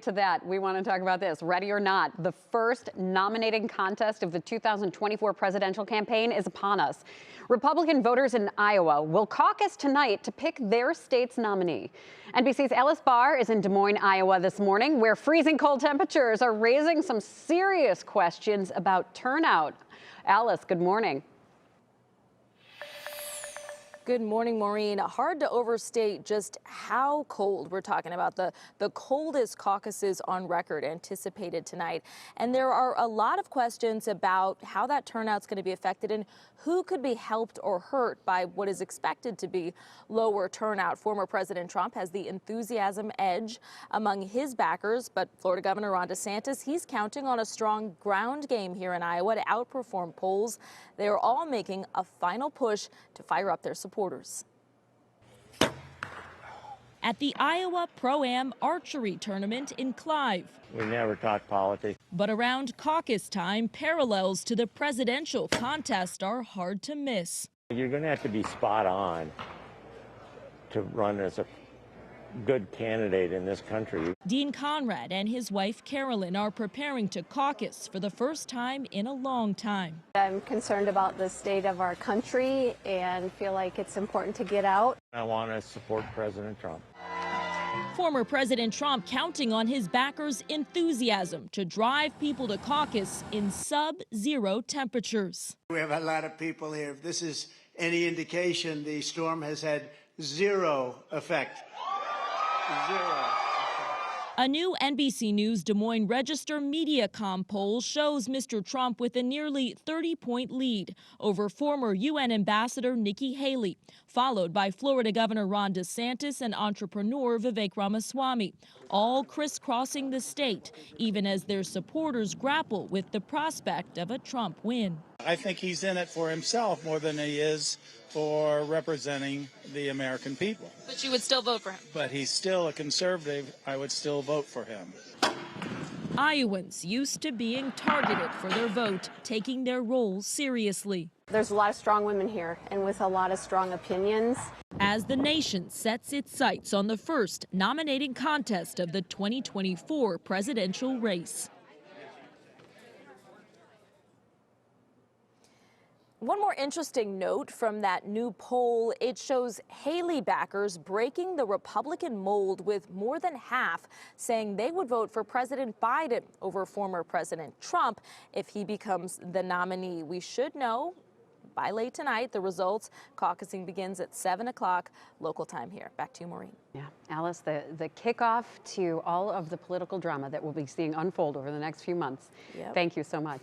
To that, we want to talk about this. Ready or not, the first nominating contest of the 2024 presidential campaign is upon us. Republican voters in Iowa will caucus tonight to pick their state's nominee. NBC's Alice Barr is in Des Moines, Iowa this morning, where freezing cold temperatures are raising some serious questions about turnout. Alice, good morning. Good morning, Maureen. Hard to overstate just how cold we're talking about. The coldest caucuses on record anticipated tonight. And there are a lot of questions about how that turnout's going to be affected and who could be helped or hurt by what is expected to be lower turnout. Former President Trump has the enthusiasm edge among his backers, but Florida Governor Ron DeSantis, he's counting on a strong ground game here in Iowa to outperform polls. They are all making a final push to fire up their supporters. At the Iowa Pro-Am Archery Tournament in Clive. We never talk politics. But around caucus time, parallels to the presidential contest are hard to miss. You're going to have to be spot on to run as a good candidate in this country. Dean Conrad and his wife Carolyn are preparing to caucus for the first time in a long time. I'm concerned about the state of our country and feel like it's important to get out. I want to support President Trump. Former President Trump counting on his backers' enthusiasm to drive people to caucus in sub-zero temperatures. We have a lot of people here. If this is any indication, the storm has had zero effect. Zero. A new NBC News Des Moines Register Mediacom poll shows Mr. Trump with a nearly 30-point lead over former UN Ambassador Nikki Haley, followed by Florida Governor Ron DeSantis and entrepreneur Vivek Ramaswamy, all crisscrossing the state, even as their supporters grapple with the prospect of a Trump win. I think he's in it for himself more than he is for representing the American people. But you would still vote for him? But he's still a conservative. I would still vote for him. Iowans used to being targeted for their vote, taking their role seriously. There's a lot of strong women here and with a lot of strong opinions. As the nation sets its sights on the first nominating contest of the 2024 presidential race. One more interesting note from that new poll, it shows Haley backers breaking the Republican mold, with more than half saying they would vote for President Biden over former President Trump if he becomes the nominee. We should know by late tonight the results. Caucusing begins at 7 o'clock local time here. Back to you, Maureen. Yeah, Alice, the kickoff to all of the political drama that we'll be seeing unfold over the next few months. Yep. Thank you so much.